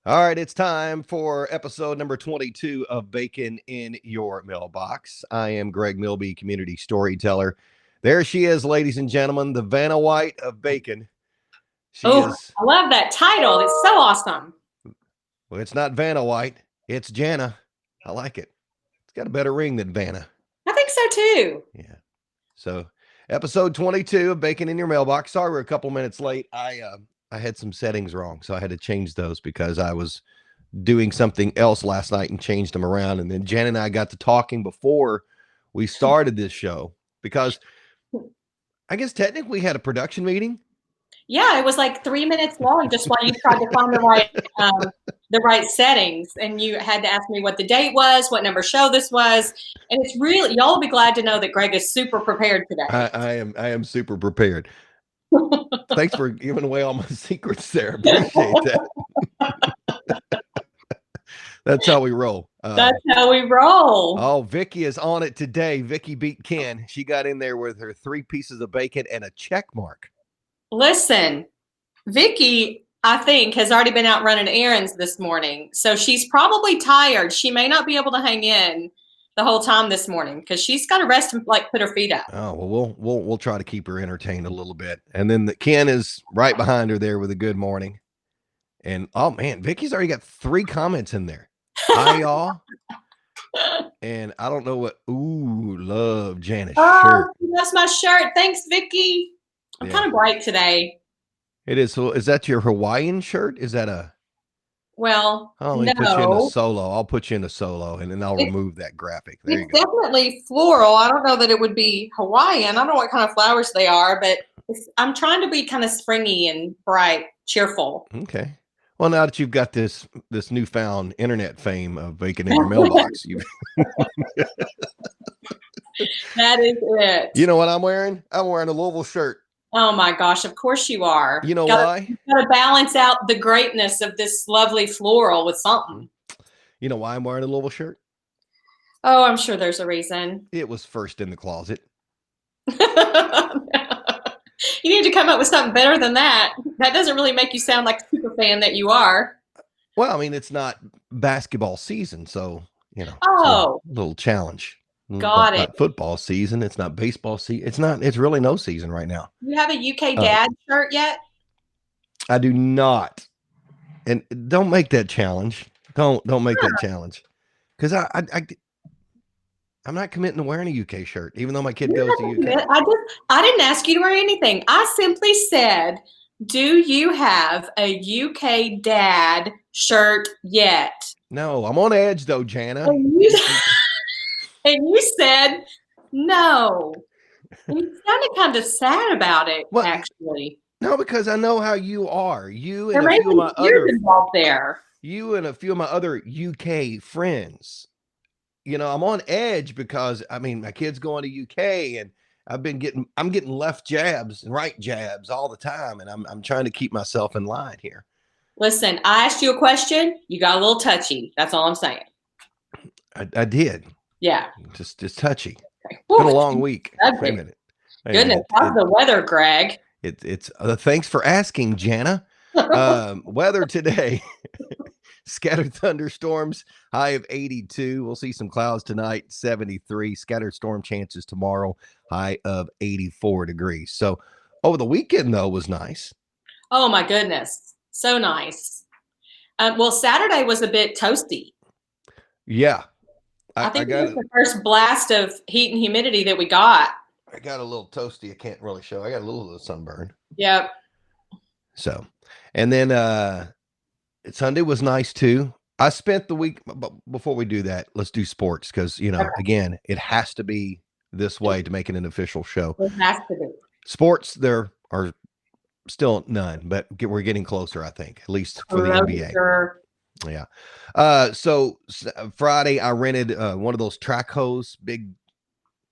All right, it's time for episode number 22 of Bacon in Your Mailbox. I am Greg Milby, community storyteller. There she is, ladies and gentlemen, the Vanna White of Bacon. She Oh, is, I love that title. It's so awesome. well, it's not Vanna White, it's Jana. I like it. It's got a better ring than Vanna. I think so too. Yeah. So, episode 22 of Bacon in Your Mailbox. Sorry, we're a couple minutes late. I had some settings wrong, so I had to change those because I was doing something else last night and changed them around. And then Jen and I got to talking before we started this show because I guess technically we had a production meeting. Yeah, it was like 3 minutes long just while you tried to find the right settings, and you had to ask me what the date was, what number show this was, and it's really y'all will be glad to know that Greg is super prepared today. I am super prepared. Thanks for giving away all my secrets there. Appreciate that. That's how we roll. That's how we roll. Oh, Vicky is on it today. Vicky beat Ken. She got in there with her 3 pieces of bacon and a check mark. Listen, Vicky, I think, has already been out running errands this morning, so she's probably tired. She may not be able to hang in the whole time this morning because she's got to rest and like put her feet up. Oh well, we'll try to keep her entertained a little bit, and then Ken is right behind her there with a good morning. And oh man, Vicky's already got 3 comments in there. Hi y'all, and I don't know what. Ooh, love Janice shirt. That's my shirt. Thanks, Vicky. I'm kind of bright today. It is. So is that your Hawaiian shirt? Is that a? Well, Oh, let me put you in a solo. I'll put you in a solo, and then I'll remove that graphic. There you go. It's definitely floral. I don't know that it would be Hawaiian. I don't know what kind of flowers they are, but I'm trying to be kind of springy and bright, cheerful. Okay. Well, now that you've got this newfound internet fame of Bacon in Your Mailbox, you that is it. You know what I'm wearing? I'm wearing a Louisville shirt. Oh my gosh, of course you are. You know why? You gotta balance out the greatness of this lovely floral with something. You know why I'm wearing a Louisville shirt? Oh, I'm sure there's a reason. It was first in the closet. You need to come up with something better than that. That doesn't really make you sound like a super fan that you are. Well, I mean, it's not basketball season, so, you know, oh, it's a little challenge. Got it. Not football season. It's not baseball season. It's really no season right now. You have a UK Dad shirt yet? I do not. And don't make that challenge. Don't make that challenge. Because I'm not committing to wearing a UK shirt, even though my kid goes to UK. I didn't ask you to wear anything. I simply said, do you have a UK Dad shirt yet? No, I'm on edge though, Jana. And you said no. And you sounded kind of sad about it, actually. No, because I know how you are. You and a few of my other UK friends. You know, I'm on edge because I mean my kid's going to UK and I'm getting left jabs and right jabs all the time, and I'm trying to keep myself in line here. Listen, I asked you a question. You got a little touchy. That's all I'm saying. I did. Yeah. Just touchy. Okay. It's been a long week. Wait a minute. Goodness, how's the weather, Greg? It's thanks for asking, Jana. Weather today. Scattered thunderstorms, high of 82. We'll see some clouds tonight, 73. Scattered storm chances tomorrow, high of 84 degrees. So over the weekend, though, was nice. Oh, my goodness. So nice. Well, Saturday was a bit toasty. Yeah. I think it was the first blast of heat and humidity that we got. I got a little toasty. I can't really show. I got a little sunburn. Yep. So, and then Sunday was nice too. I spent the week, but before we do that, let's do sports because, you know, again, it has to be this way to make it an official show. It has to be. Sports, there are still none, but we're getting closer, I think, at least for the NBA. Sure. Yeah. So Friday, I rented one of those track hose, big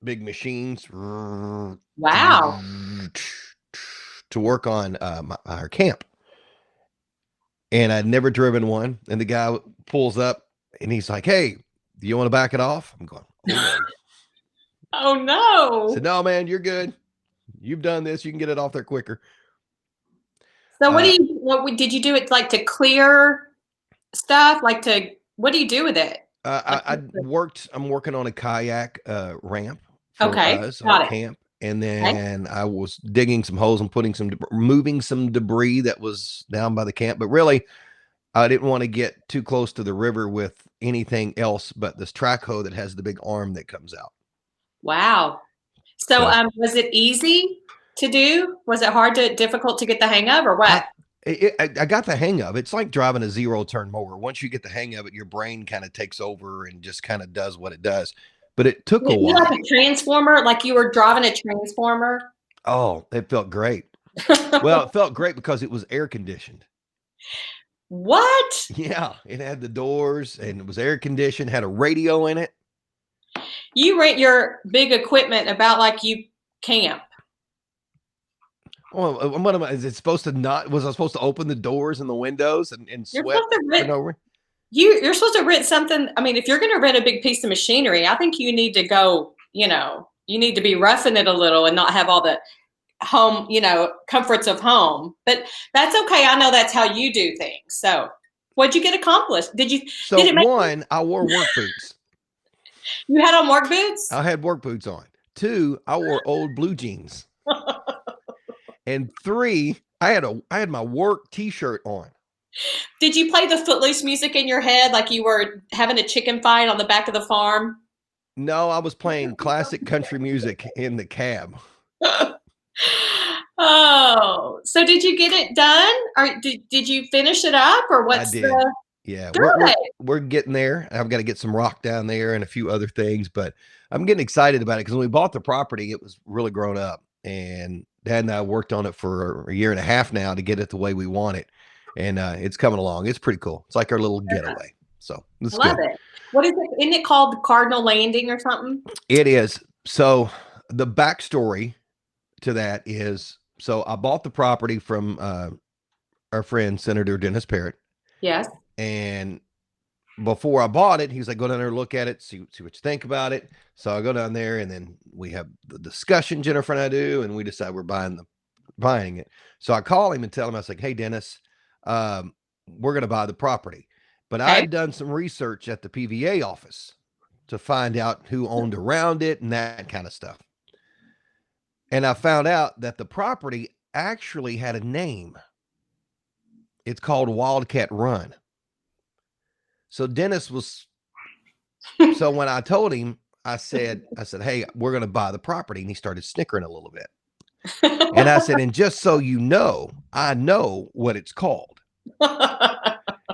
machines. Wow. To work on our camp. And I'd never driven one. And the guy pulls up and he's like, "Hey, do you want to back it off?" I'm going, "Oh, oh no." I said, "No, man, you're good. You've done this. You can get it off there quicker." So what did you do it like to clear stuff? Like what do you do with it? Like, I'm working on a kayak ramp for okay, us on got it. camp, and Okay. then I was digging some holes and putting moving some debris that was down by the camp. But really, I didn't want to get too close to the river with anything else but this track hoe that has the big arm that comes out. Wow. So, So was it easy to do? Was it difficult to get the hang of, or I what? I got the hang of it. It's like driving a zero turn mower. Once you get the hang of it, your brain kind of takes over and just kind of does what it does. But it took a You like while. a transformer, like you were driving a transformer? Oh, it felt great. Well, it felt great because it was air conditioned. What? Yeah, it had the doors and it was air conditioned, had a radio in it. You rent your big equipment about like you camp. Well, what am I? Is it supposed to not? Was I supposed to open the doors and the windows and You're sweat supposed to for rent no reason? you're supposed to rent something. I mean, if you're going to rent a big piece of machinery, I think you need to go, you need to be roughing it a little and not have all the home, comforts of home. But that's okay. I know that's how you do things. So, what'd you get accomplished? So Did it make one, I wore work boots. you had on work boots? I had work boots on. Two, I wore old blue jeans. And three, I had my work T-shirt on. Did you play the Footloose music in your head like you were having a chicken fight on the back of the farm? No, I was playing classic country music in the cab. Oh, so did you get it done, or did you finish it up, or I what's did. the Yeah, good? we're getting there. I've got to get some rock down there and a few other things, but I'm getting excited about it because when we bought the property, it was really grown up, and Dad and I worked on it for a year and a half now to get it the way we want it, and it's coming along. It's pretty cool. It's like our little getaway, so I it's love good. it. What is it? Isn't it called Cardinal Landing or something? It is. So the backstory to that is, so I bought the property from our friend Senator Dennis Parrott, Yes. and before I bought it, he's like, go down there, look at it, see what you think about it. So I go down there, and then we have the discussion, Jennifer and I do, and we decide we're buying it. So I call him and tell him, I was like, hey, Dennis, we're going to buy the property. But Okay. I'd done some research at the PVA office to find out who owned around it and that kind of stuff. And I found out that the property actually had a name. It's called Wildcat Run. So Dennis was, so when I told him, I said, hey, we're going to buy the property. And he started snickering a little bit. And I said, and just so you know, I know what it's called.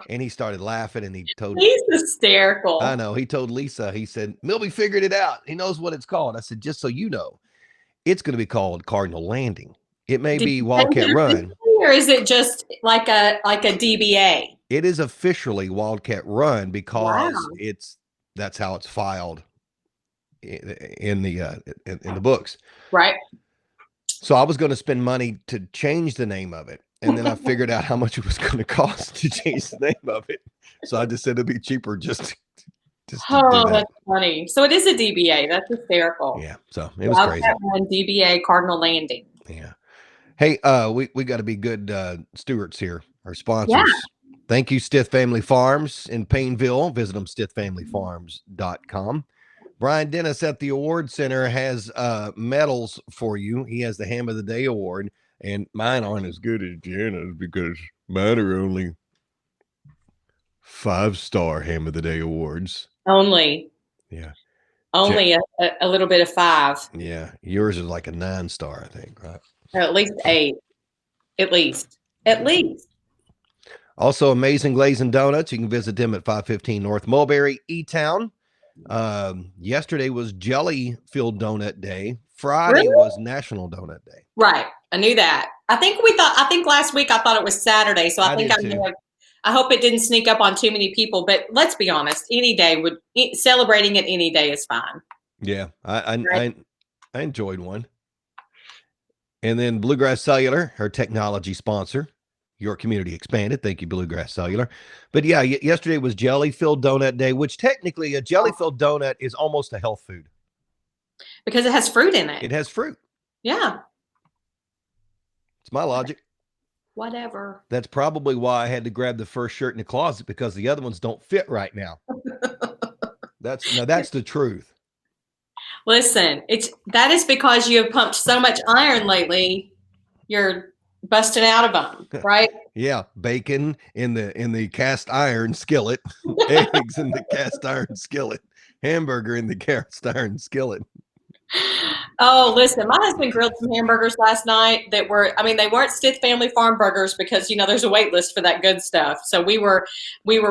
And he started laughing, and He's hysterical. I know, he told Lisa, he said, Milby figured it out. He knows what it's called. I said, just so you know, it's going to be called Cardinal Landing. It may Did be you Wildcat Run. or is it just like a DBA? It is officially Wildcat Run because Wow. that's how it's filed in the books. Right. So I was going to spend money to change the name of it, and then I figured out how much it was going to cost to change the name of it. So I just said it'd be cheaper just to do that. That's funny. So it is a DBA. That's hysterical. Yeah. So it was crazy. One DBA Cardinal Landing. Yeah. Hey, we got to be good stewards here. Our sponsors. Yeah. Thank you, Stith Family Farms in Paineville. Visit them, stithfamilyfarms.com. Brian Dennis at the Award Center has medals for you. He has the Ham of the Day Award, and mine aren't as good as Jana's because mine are only 5-star Ham of the Day Awards. Only. Yeah. Only a little bit of 5. Yeah. Yours is like a 9-star, I think, right? At least 8. At least. Also, Amazing Glazing Donuts. You can visit them at 515 North Mulberry, E-Town. Yesterday was Jelly Filled Donut Day. Friday was National Donut Day. Right. I knew that. I think last week I thought it was Saturday. So I hope it didn't sneak up on too many people, but let's be honest, celebrating it any day is fine. Yeah. I enjoyed one. And then Bluegrass Cellular, her technology sponsor. Your community expanded. Thank you, Bluegrass Cellular. But yeah, yesterday was Jelly-Filled Donut Day, which technically a jelly-filled donut is almost a health food. Because it has fruit in it. It has fruit. Yeah. It's my logic. Whatever. That's probably why I had to grab the first shirt in the closet, because the other ones don't fit right now. That's the truth. Listen, that is because you have pumped so much iron lately. You're busting out of them, right? Yeah, bacon in the cast iron skillet, eggs in the cast iron skillet, hamburger in the cast iron skillet. Oh, listen, my husband grilled some hamburgers last night that were, I mean, they weren't Stith Family Farm burgers because, there's a wait list for that good stuff. So we were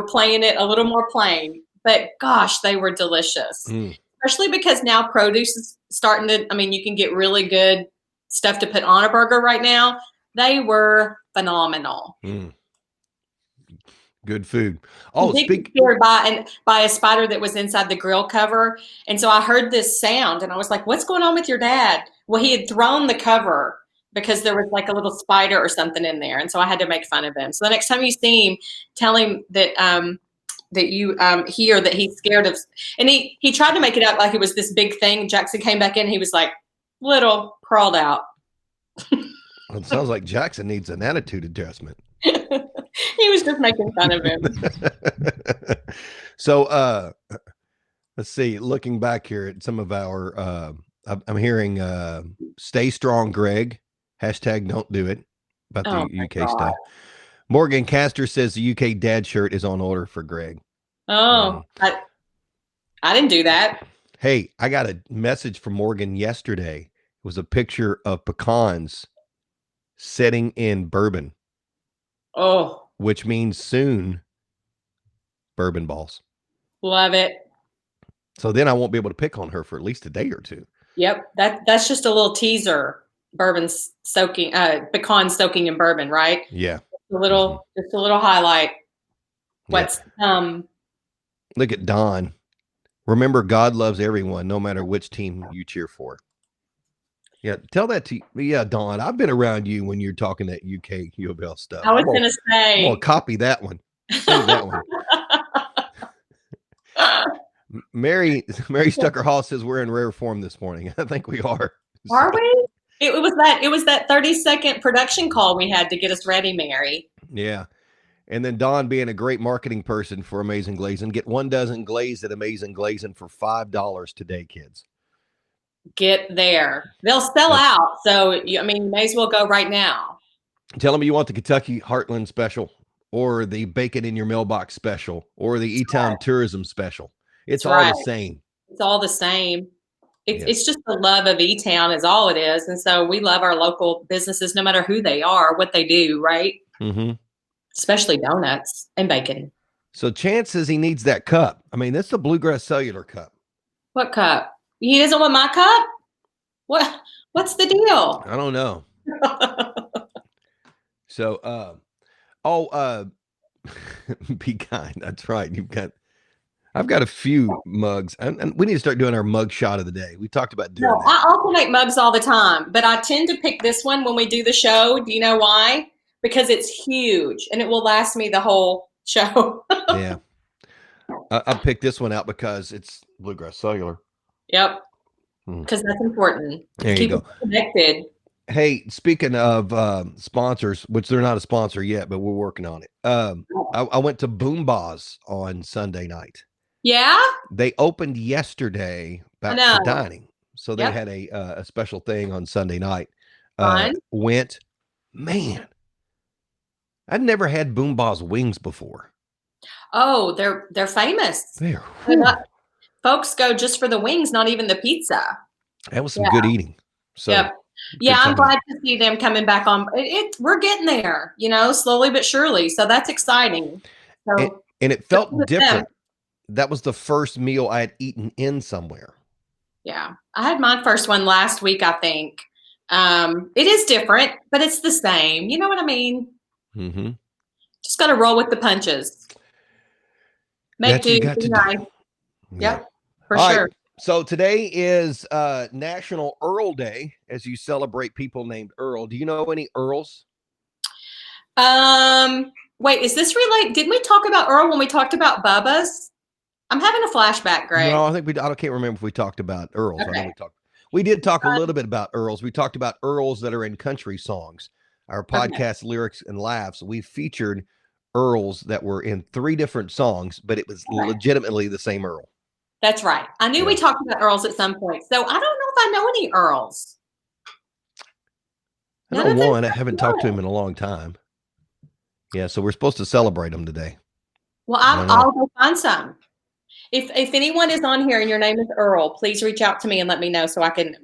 playing it a little more plain, but gosh, they were delicious. Mm. Especially because now produce is starting to, I mean, you can get really good stuff to put on a burger right now. They were phenomenal. Mm. Good food. He Oh, did get scared by a spider that was inside the grill cover. And so I heard this sound and I was like, what's going on with your dad? Well, he had thrown the cover because there was like a little spider or something in there. And so I had to make fun of him. So the next time you see him, tell him that you hear that he's scared of, and he tried to make it out like it was this big thing. Jackson came back in and he was like, little, crawled out. It sounds like Jackson needs an attitude adjustment. He was just making fun of him. So let's see, looking back here at some of our I'm hearing stay strong, Greg. Hashtag don't do it about the UK stuff. Morgan Castor says the UK dad shirt is on order for Greg. Oh, I didn't do that. Hey, I got a message from Morgan yesterday. It was a picture of pecans setting in bourbon. Oh, which means soon bourbon balls. Love it. So then I won't be able to pick on her for at least a day or two. Yep, that's just a little teaser. Bourbon soaking, pecan soaking in bourbon, right? Yeah, just a little highlight. What's Look at Don. Remember, God loves everyone, no matter which team you cheer for. Yeah, tell that to Dawn. I've been around you when you're talking that UK U of L stuff. I was going to say. I'm gonna copy that one. Save that one. Mary Stucker Hall says we're in rare form this morning. I think we are. Are we? It was that 30-second production call we had to get us ready, Mary. Yeah. And then Dawn being a great marketing person for Amazing Glazing. Get 1 dozen glazed at Amazing Glazing for $5 today, kids. Get there. They'll sell out. So, you may as well go right now. Tell them you want the Kentucky Heartland special or the bacon in your mailbox special or the E-Town tourism special. It's all the same. It's all the same. It's just the love of E-Town is all it is. And so we love our local businesses, no matter who they are, what they do, right? Mm-hmm. Especially donuts and bacon. So Chance says he needs that cup. That's the Bluegrass Cellular cup. What cup? He doesn't want my cup? What's the deal? I don't know. So, be kind. That's right. I've got a few mugs, and we need to start doing our mug shot of the day. We talked about doing that. I also make mugs all the time, but I tend to pick this one when we do the show. Do you know why? Because it's huge, and it will last me the whole show. Yeah. I picked this one out because it's Bluegrass Cellular. Yep. Because that's important. There you go. Connected. Hey, speaking of sponsors, which they're not a sponsor yet, but we're working on it. I went to Boomba's on Sunday night. Yeah? They opened yesterday back to dining. So they had a special thing on Sunday night. Man, I'd never had Boomba's wings before. Oh, they're famous. Folks go just for the wings, not even the pizza. That was some good eating. So I'm glad to see them coming back on. We're getting there, slowly but surely. So that's exciting. So, and it felt different. That was the first meal I had eaten in somewhere. Yeah. I had my first one last week, I think. It is different, but it's the same. You know what I mean? Mm-hmm. Just got to roll with the punches. Make do, be nice. Yep, for sure. Right. So today is National Earl Day, as you celebrate people named Earl. Do you know any Earls? Wait, is this related? Didn't we talk about Earl when we talked about Bubba's? I'm having a flashback, Greg. No, I can't remember if we talked about Earls. Okay. We did talk a little bit about Earls. We talked about Earls that are in country songs. our Okay. podcast lyrics and laughs, we featured Earls that were in 3 different songs, but it was Okay. legitimately the same Earl. That's right. I knew we Yeah. talked about Earls at some point. So I don't know if I know any Earls. I None know of them one. I sound haven't talked to him familiar. in a long time. Yeah, so we're supposed to celebrate him today. Well, I don't know. I'll go find some. If anyone is on here and your name is Earl, please reach out to me and let me know so I can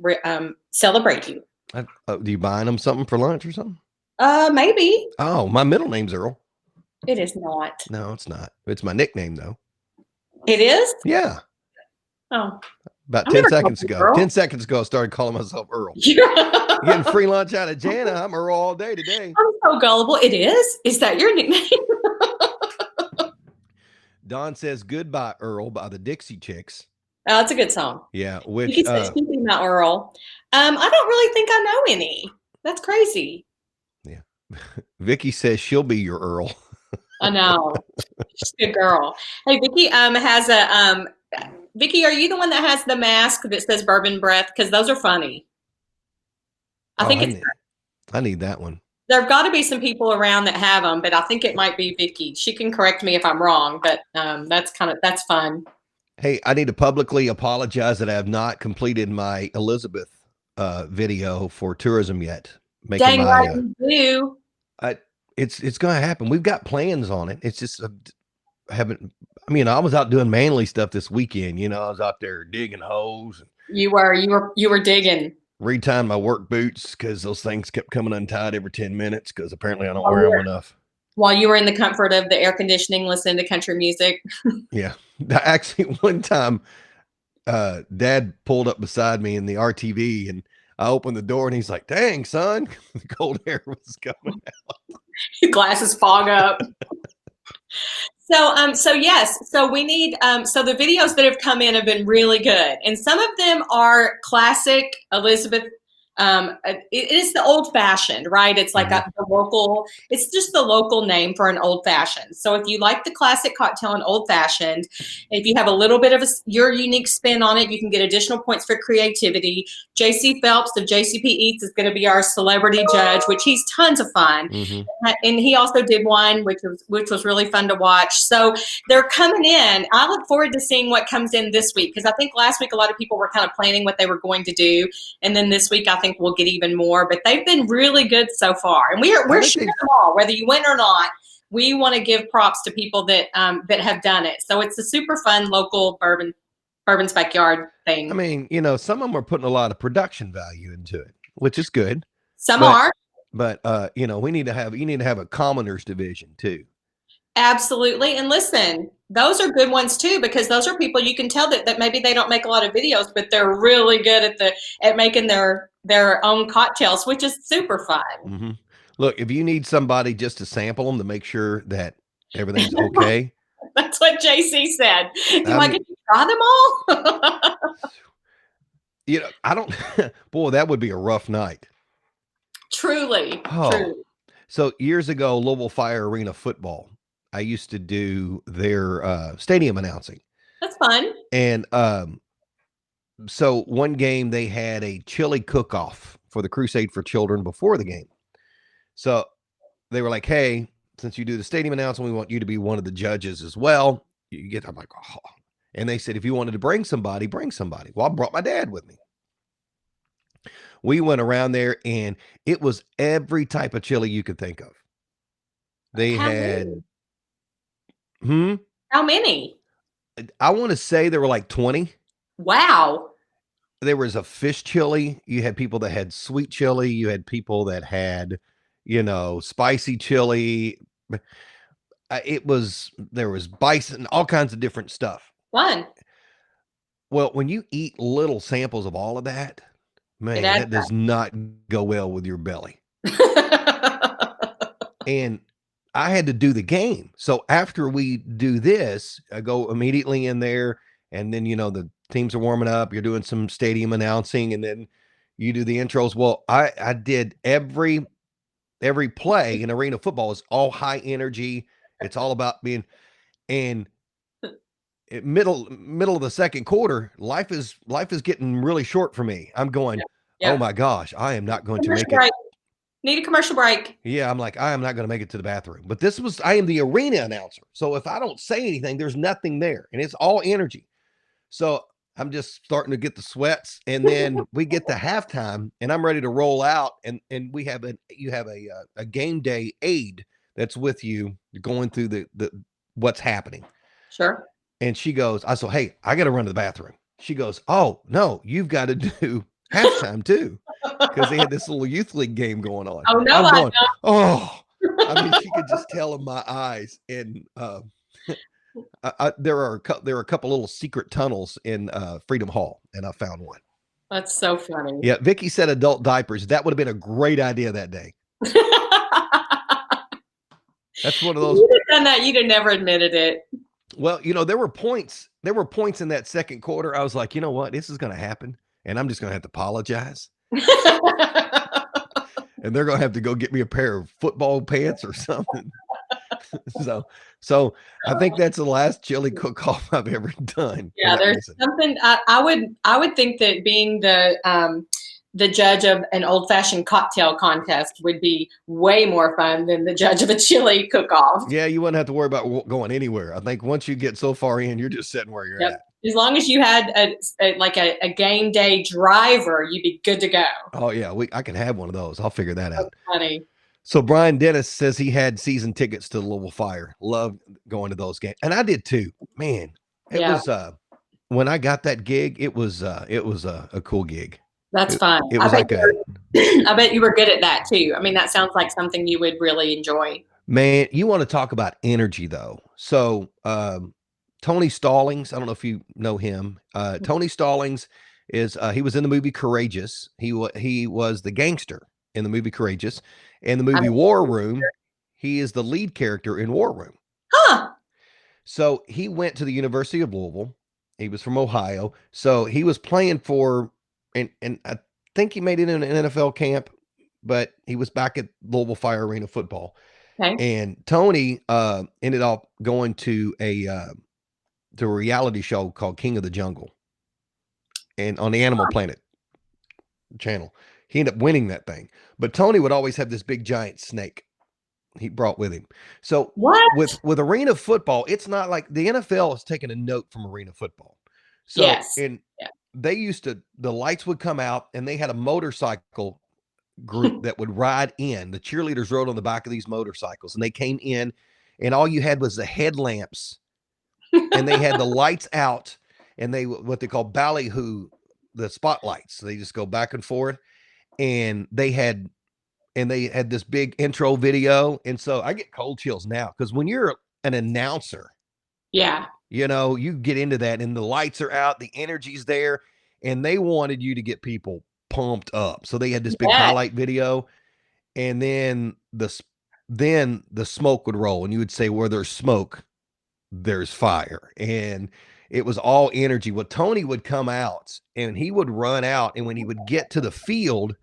celebrate you. Do you buying him something for lunch or something? Maybe. Oh, my middle name's Earl. It is not. No, it's not. It's my nickname though. It is? Yeah. Oh, About I'm 10 gonna call seconds you ago. Earl. 10 seconds ago, I started calling myself Earl. I'm Getting free lunch out of Jana. I'm Earl all day today. so gullible. It is? Is that your nickname? Don says Goodbye Earl by the Dixie Chicks. Oh, it's a good song. Yeah, which Vicky said she's not Earl. I don't really think I know any. That's crazy. yeah. Vicky says she'll be your Earl. I know. She's a good girl. Hey, Vicky has a Vicky, are you the one that has the mask that says bourbon breath? Because those are funny. I Oh, think it's I need that one. there've got to be some people around that have them, but I think it might be Vicky. She can correct me if I'm wrong, but that's fun. Hey, I need to publicly apologize that I have not completed my Elizabeth video for tourism yet. Making Dang right my you do. it's going to happen. We've got plans on it. It's just haven't. I mean, I was out doing manly stuff this weekend. You know, I was out there digging holes and You were digging. retying my work boots because those things kept coming untied every 10 minutes because apparently I don't While wear you them were enough. while you were in the comfort of the air conditioning, listening to country music. Yeah. Actually, one time, Dad pulled up beside me in the RTV and I opened the door and he's like, "Dang, son," the cold air was coming. Glasses fog up. So yes, so we need so the videos that have come in have been really good, and some of them are classic Elizabeth. It is the old fashioned, right? It's like the local. It's just the local name for an old fashioned. So if you like the classic cocktail and old fashioned, if you have a little bit of your unique spin on it, you can get additional points for creativity. JC Phelps of JCP Eats is going to be our celebrity judge, which he's tons of fun. And he also did one, which was really fun to watch. So they're coming in. I look forward to seeing what comes in this week because I think last week a lot of people were kind of planning what they were going to do, and then this week I think we'll get even more. But they've been really good so far, and we're sharing them all, whether you win or not. We want to give props to people that that have done it. So it's a super fun local Bourbon's Backyard thing. I mean, you know, some of them are putting a lot of production value into it, which is good. Some are. But you know, you need to have a commoners division too. Absolutely. And listen, those are good ones too, because those are people you can tell that maybe they don't make a lot of videos, but they're really good at making their own cocktails, which is super fun. Look, if you need somebody just to sample them to make sure that everything's okay. That's what JC said. Could you try them all? You know, I don't boy, that would be a rough night. Truly. So years ago, Louisville Fire Arena football, I used to do their stadium announcing. That's fun. And so one game they had a chili cook-off for the Crusade for Children before the game. So they were like, "Hey, since you do the stadium announcement, we want you to be one of the judges as well." I'm like, "Oh." And they said, if you wanted to bring somebody, bring somebody. Well, I brought my dad with me. We went around there and it was every type of chili you could think of. They had How many? I want to say there were like 20. Wow. There was a fish chili. You had people that had sweet chili. You had people that had, you know, spicy chili. There was bison, all kinds of different stuff. Fun. Well, when you eat little samples of all of that, man, that does not go well with your belly. And I had to do the game. So after we do this, I go immediately in there, and then, you know, the teams are warming up. You're doing some stadium announcing, and then you do the intros. Well, I did every play in arena football is all high energy. It's all about being, and middle of the second quarter, life is getting really short for me. I'm going, oh my gosh, I am not going to make it. Need a commercial break. Yeah, I'm like, I am not going to make it to the bathroom. But I am the arena announcer. So if I don't say anything, there's nothing there. And it's all energy. So I'm just starting to get the sweats. And then we get to halftime and I'm ready to roll out. And you have a game day aide that's with you going through the what's happening. Sure. And she goes, I said, hey, I got to run to the bathroom. She goes, oh, no, you've got to do halftime too. Because they had this little youth league game going on. Oh, no, I'm I going, oh, I mean, she could just tell in my eyes. And there are a couple little secret tunnels in Freedom Hall, and I found one. That's so funny. Yeah, Vicky said adult diapers. That would have been a great idea that day. That's one of those. You'd have done that. You'd have never admitted it. Well, you know, there were points in that second quarter. I was like, you know what? This is going to happen. And I'm just going to have to apologize. And they're going to have to go get me a pair of football pants or something. So I think that's the last chili cook-off I've ever done. Yeah, there's something I would think that being the judge of an old-fashioned cocktail contest would be way more fun than the judge of a chili cook-off. Yeah, you wouldn't have to worry about going anywhere. I think once you get so far in, you're just sitting where you're at. As long as you had a game day driver, you'd be good to go. Oh yeah, I can have one of those. I'll figure that out. That's funny. So Brian Dennis says he had season tickets to the Louisville Fire. Loved going to those games, and I did too. Man, it was when I got that gig, it was a cool gig. That's fun. It was I bet you were good at that too. I mean, that sounds like something you would really enjoy. Man, you want to talk about energy though. So Tony Stallings, I don't know if you know him. Tony Stallings is he was in the movie Courageous. He was the gangster in the movie Courageous. In the movie War Room, he is the lead character in War Room. Huh. So he went to the University of Louisville. He was from Ohio. So he was playing for, and I think he made it in an NFL camp, but he was back at Louisville Fire Arena football. Okay. And Tony ended up going to a reality show called King of the Jungle, and on the Animal Planet channel. He ended up winning that thing. But Tony would always have this big giant snake he brought with him. So with arena football, it's not like the NFL is taking a note from arena football. So they used to, the lights would come out and they had a motorcycle group that would ride in. The cheerleaders rode on the back of these motorcycles and they came in and all you had was the headlamps and they had the lights out and they, what they call ballyhoo, the spotlights. So they just go back and forth. And they had this big intro video. And so I get cold chills now because when you're an announcer, you know, you get into that and the lights are out, the energy's there, and they wanted you to get people pumped up. So they had this big highlight video, and then the smoke would roll, and you would say, where there's smoke, there's fire. And it was all energy. Well, Tony would come out and he would run out, and when he would get to the field,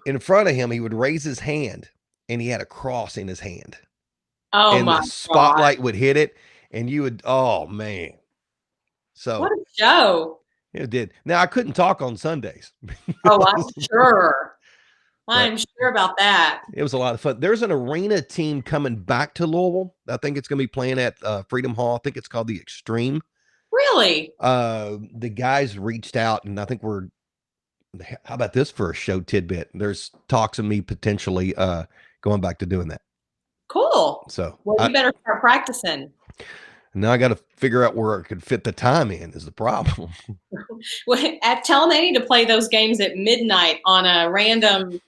in front of him, he would raise his hand and he had a cross in his hand. Oh, and my the spotlight would hit it and you would, oh man. So what a show. It did. Now I couldn't talk on Sundays. Oh, I'm sure. I'm sure about that. It was a lot of fun. There's an arena team coming back to Louisville. I think it's going to be playing at Freedom Hall. I think it's called the Extreme. Really? The guys reached out and I think how about this for a show tidbit? There's talks of me potentially going back to doing that. Cool. So you better start practicing. Now I got to figure out where I could fit the time in is the problem. Well, tell them they need to play those games at midnight on a random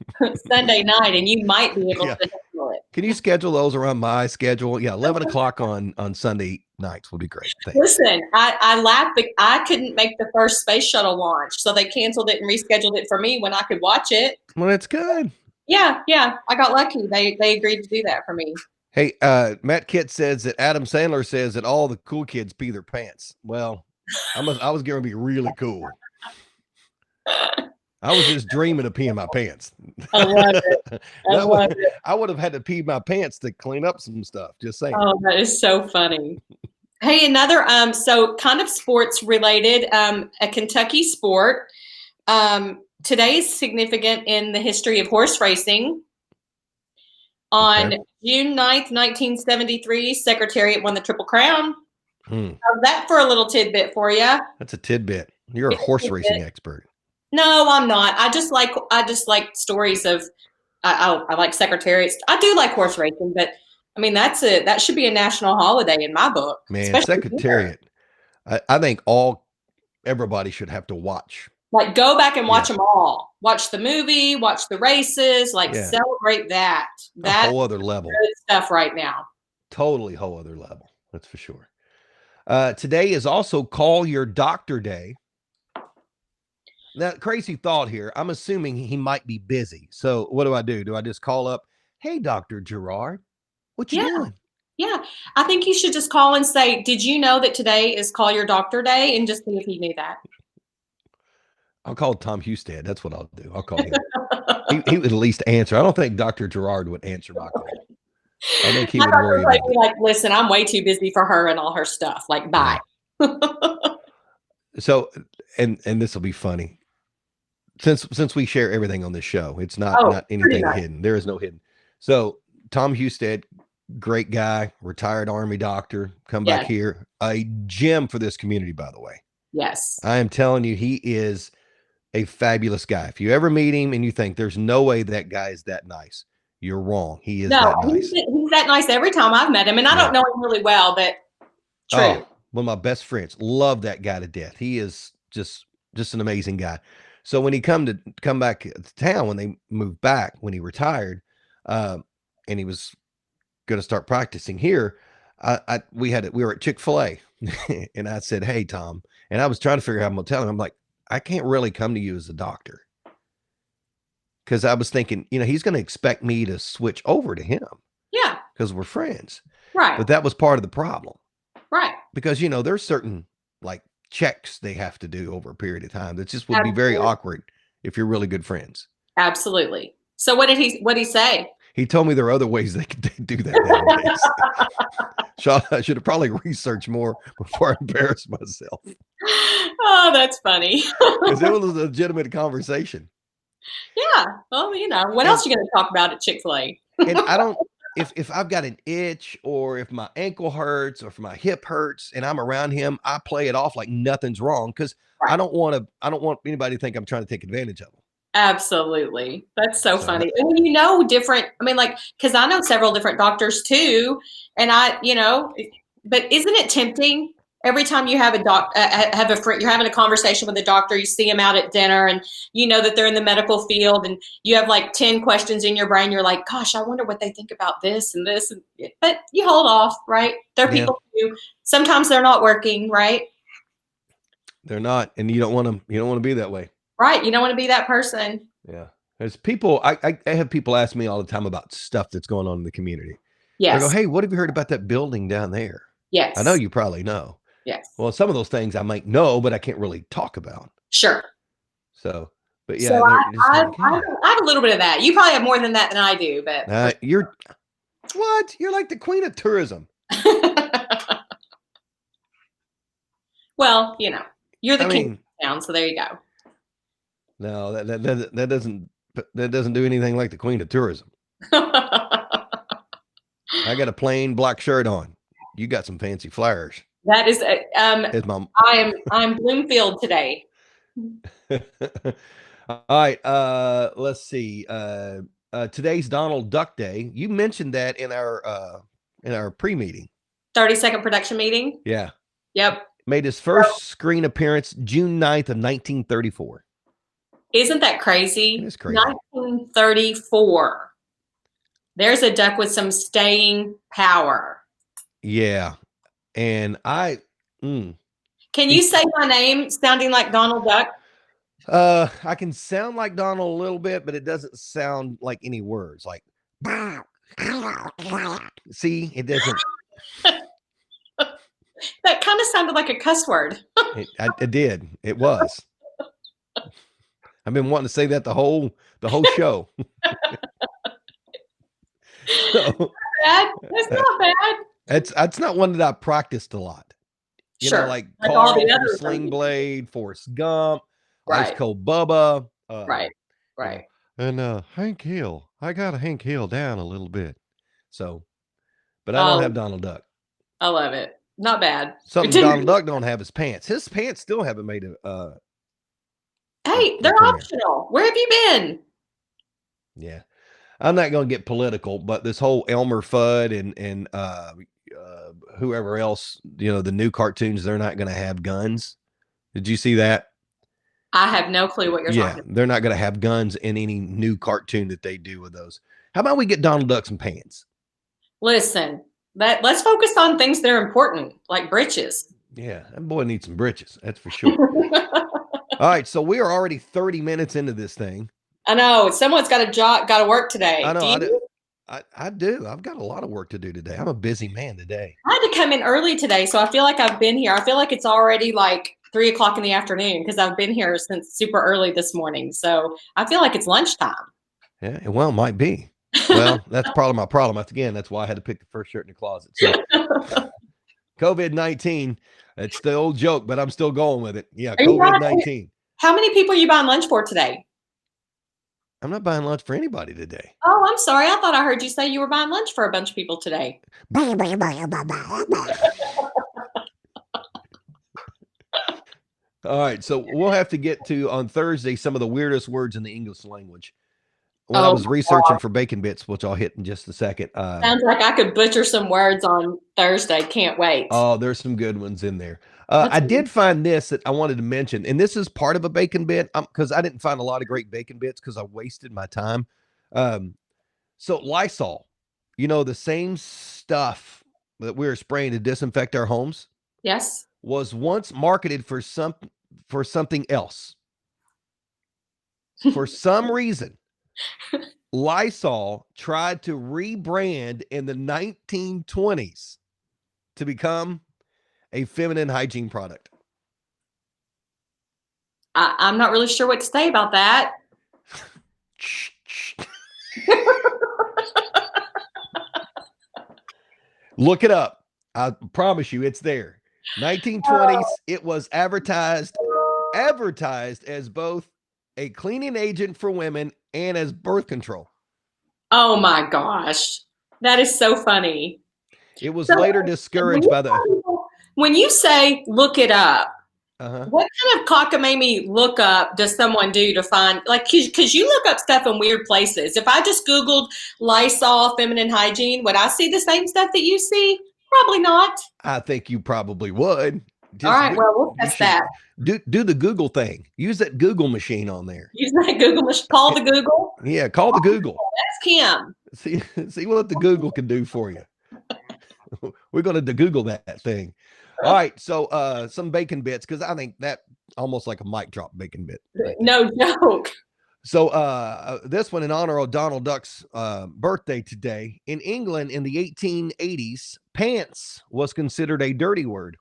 Sunday night, and you might be able to handle it. Can you schedule those around my schedule? Yeah, 11 o'clock on Sunday nights would be great. Thanks. Listen, I laughed, but I couldn't make the first space shuttle launch, so they canceled it and rescheduled it for me when I could watch it. Well, that's good. Yeah, I got lucky. They agreed to do that for me. Hey, Matt Kitt says that Adam Sandler says that all the cool kids pee their pants. Well, I was going to be really cool. I was just dreaming of peeing my pants. I love it. I would have had to pee my pants to clean up some stuff. Just saying. Oh, that is so funny. Hey, another so kind of sports related, a Kentucky sport. today is significant in the history of horse racing. On Okay. June 9th, 1973, Secretariat won the Triple Crown. Hmm. How's that for a little tidbit for you? That's a tidbit. You're a It's a horse racing tidbit. expert. No, I'm not. I just like stories of I like secretariats. I do like horse racing, but I mean that should be a national holiday in my book, Man, especially here. Secretariat. I think everybody should have to watch. Like go back and Yeah. watch them all. Watch the movie, watch the races, like Yeah. celebrate that. A That's whole other level. good stuff right now. Totally whole other level. That's for sure. Today is also Call Your Doctor Day. Now, crazy thought here. I'm assuming he might be busy. So what do? Do I just call up? Hey, Dr. Gerard, what you Yeah. doing? Yeah. I think you should just call and say, did you know that today is Call Your Doctor Day? And just see if he knew that. I'll call Tom Husted. That's what I'll do. I'll call him. He would at least answer. I don't think Dr. Gerard would answer my call. I think he would worry about it. Like, listen, I'm way too busy for her and all her stuff. Like, bye. Yeah. So, and this will be funny. Since we share everything on this show, it's not anything hidden. There is no hidden. So Tom Husted, great guy, retired Army doctor, come back here, a gem for this community, by the way. Yes. I am telling you, he is a fabulous guy. If you ever meet him and you think there's no way that guy is that nice, you're wrong. He is that nice. He's that nice every time I've met him. And I don't know him really well, but true. Oh, one of my best friends. Love that guy to death. He is just an amazing guy. So when he come back to town, when they moved back, when he retired, and he was going to start practicing here, we were at Chick-fil-A and I said, hey, Tom, and I was trying to figure out how I'm going to tell him. I'm like, I can't really come to you as a doctor. Because I was thinking, he's going to expect me to switch over to him. Yeah. Because we're friends. Right. But that was part of the problem. Right. Because, there's certain like checks they have to do over a period of time. That just would be very awkward if you're really good friends. Absolutely. So what did he say? He told me there are other ways they could do that nowadays. So I should have probably researched more before I embarrassed myself. Oh, that's funny. Because it was a legitimate conversation. Yeah. Well, what else are you going to talk about at Chick-fil-A? And I don't, if I've got an itch or if my ankle hurts or if my hip hurts and I'm around him, I play it off like nothing's wrong because I don't want anybody to think I'm trying to take advantage of them. Absolutely. That's so funny. And different, because I know several different doctors too. And but isn't it tempting every time you have you're having a conversation with a doctor, you see them out at dinner and you know that they're in the medical field and you have like 10 questions in your brain. You're like, gosh, I wonder what they think about this and this. But you hold off, right? There are people who sometimes they're not working, right? They're not. And you don't want to be that way. Right. You don't want to be that person. Yeah. There's people, I have people ask me all the time about stuff that's going on in the community. Yes. They go, hey, what have you heard about that building down there? Yes. I know you probably know. Yes. Well, some of those things I might know, but I can't really talk about. Sure. So, but yeah. So I have a little bit of that. You probably have more than that than I do, but. You're like the queen of tourism. Well, you're the king of town, so there you go. No, that doesn't do anything like the queen of tourism. I got a plain black shirt on. You got some fancy flowers. That is, I'm Bloomfield today. All right. Let's see. Today's Donald Duck Day. You mentioned that in our pre-meeting. 30-second production meeting. Yeah. Yep. Made his first screen appearance June 9th of 1934. Isn't that crazy? It is crazy. 1934. There's a duck with some staying power. Yeah. And Can you say my name sounding like Donald Duck? I can sound like Donald a little bit, but it doesn't sound like any words. Like, see, it doesn't. That kind of sounded like a cuss word. It did. It was. I've been wanting to say that the whole show. So, that's not bad. That's not one that I practiced a lot. You know, like Carl from Sling Blade, Forrest Gump, Ice Cold Bubba. Right. You know, Right. and Hank Hill, I got a Hank Hill down a little bit. So, but I don't have Oh, Donald Duck. I love it. Not bad. Something Donald Duck don't have his pants. His pants still haven't made Hey, a they're premiere. optional. Where have you been? Yeah, I'm not going to get political, but this whole Elmer Fudd and whoever else, the new cartoons, they're not going to have guns. Did you see that? I have no clue what you're Yeah, talking about. they're not going to have guns in any new cartoon that they do with those. How about we get Donald Duck some pants? Listen, let's focus on things that are important, like britches. Yeah, that boy needs some britches. That's for sure. All right, so we are already 30 minutes into this thing. I know someone's got to work I today. know. Do you? I do. I've got a lot of work to do today. I'm a busy man today. I had to come in early today, so I feel like I've been here. I feel like it's already like 3 o'clock in the afternoon because I've been here since super early this morning. So I feel like it's lunchtime. Yeah, well, it might be. Well, that's probably my problem. Again, that's why I had to pick the first shirt in the closet. So COVID-19, it's the old joke, but I'm still going with it. Yeah, Are you COVID-19. How many people are you buying lunch for today? I'm not buying lunch for anybody today. Oh, I'm sorry. I thought I heard you say you were buying lunch for a bunch of people today. All right, so we'll have to get to on Thursday some of the weirdest words in the English language. When I Oh, was researching for bacon bits, which I'll hit in just a second. sounds like I could butcher some words on Thursday. Can't wait. Oh, there's some good ones in there. That's I did find this that I wanted to mention, and this is part of a bacon bit because I didn't find a lot of great bacon bits because I wasted my time. Um, so Lysol, the same stuff that we were spraying to disinfect our homes yes. was once marketed for something else. For some reason, Lysol tried to rebrand in the 1920s to become a feminine hygiene product. I'm not really sure what to say about that. Look it up. I promise you it's there. 1920s, it was advertised as both a cleaning agent for women and as birth control. Oh my gosh. That is so funny. It was So later discouraged by the when you say look it up, uh-huh. what kind of cockamamie lookup does someone do to find, like, because you look up stuff in weird places. If I just Googled Lysol feminine hygiene, would I see the same stuff that you see? Probably not. I think you probably would. All right, well, we'll test that. Do the Google thing. Use that Google machine on there. Use that Google machine. Call the Google. Yeah, call the Google. Ask him. See what the Google can do for you. We're going to Google that thing. All right, so some bacon bits because I think that almost like a mic drop bacon bit. Right, no joke. So this one in honor of Donald Duck's birthday today. In England in the 1880s, pants was considered a dirty word.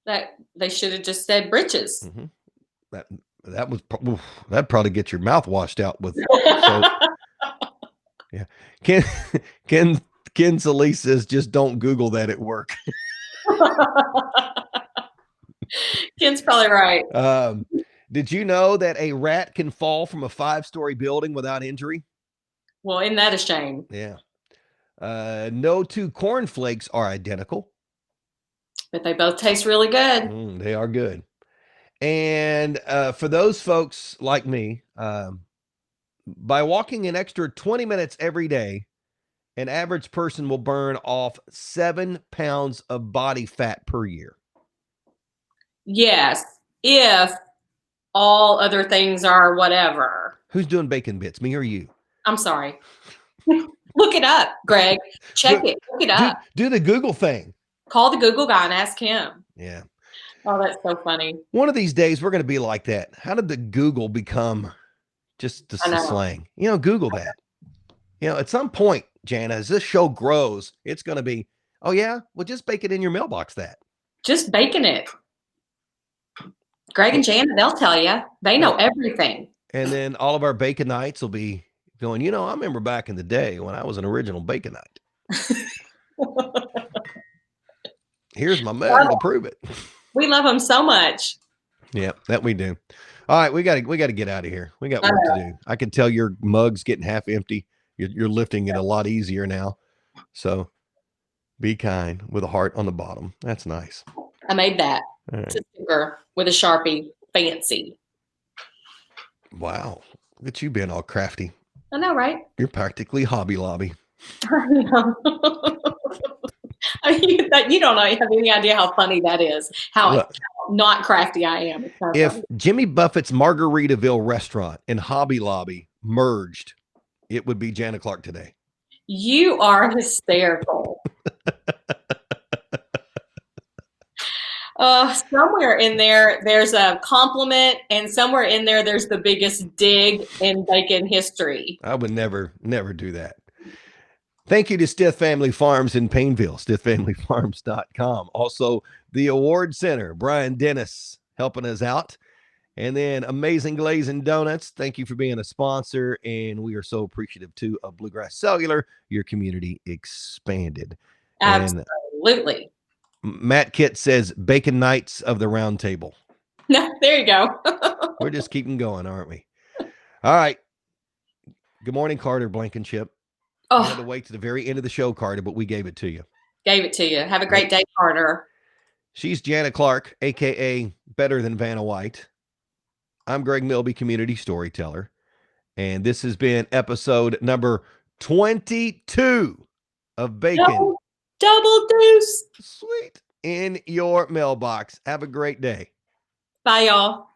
That they should have just said britches. Mm-hmm. That'd probably get your mouth washed out with. So, yeah, Ken Solis says just don't Google that at work. Ken's probably right. Did you know that a rat can fall from a 5-story building without injury? Well, isn't that a shame? Yeah. No two cornflakes are identical. But they both taste really good. They are good. And for those folks like me, by walking an extra 20 minutes every day, an average person will burn off 7 pounds of body fat per year. Yes, if all other things are whatever. Who's doing bacon bits, me or you? I'm sorry. Look it up, Greg. Check it. Look it up. Do the Google thing. Call the Google guy and ask him. Yeah. Oh, that's so funny. One of these days, we're going to be like that. How did the Google become just the slang? Google that. At some point, Jana, as this show grows, it's going to be, oh, yeah, well, just bake it in your mailbox that. Just baking it. Greg and Jana, they'll tell you. They know everything. And then all of our bacon nights will be going, I remember back in the day when I was an original bacon night. Here's my medal to prove it. We love them so much. Yeah, that we do. All right, we gotta get out of here. We got I work to know. do. I can tell your mug's getting half empty. You're lifting it a lot easier now. So be kind with a heart on the bottom. That's nice. I made that. All It's a right. sticker with a Sharpie. Fancy. Wow. Look at you being all crafty. I know, right? You're practically Hobby Lobby. I know. I mean, you don't have any idea how funny that is. How Look, not crafty I am. It's kind of if funny. Jimmy Buffett's Margaritaville restaurant and Hobby Lobby merged, it would be Jana Clark today. You are hysterical. Somewhere in there, there's a compliment, and somewhere in there, there's the biggest dig in bacon history. I would never do that. Thank you to Stith Family Farms in Painville, stithfamilyfarms.com. Also, the Award Center, Brian Dennis helping us out. And then Amazing Glazing Donuts. Thank you for being a sponsor. And we are so appreciative too of Bluegrass Cellular, your community expanded. And Absolutely. Matt Kitt says Bacon Knights of the Round Table. No, there you go. We're just keeping going, aren't we? All right. Good morning, Carter Blankenship. You had to wait to the very end of the show, Carter, but we gave it to you. Gave it to you. Have a great day, Carter. She's Jana Clark, aka Better Than Vanna White. I'm Greg Milby, community storyteller. And this has been episode number 22 of Bacon. Double deuce. Sweet. In your mailbox. Have a great day. Bye, y'all.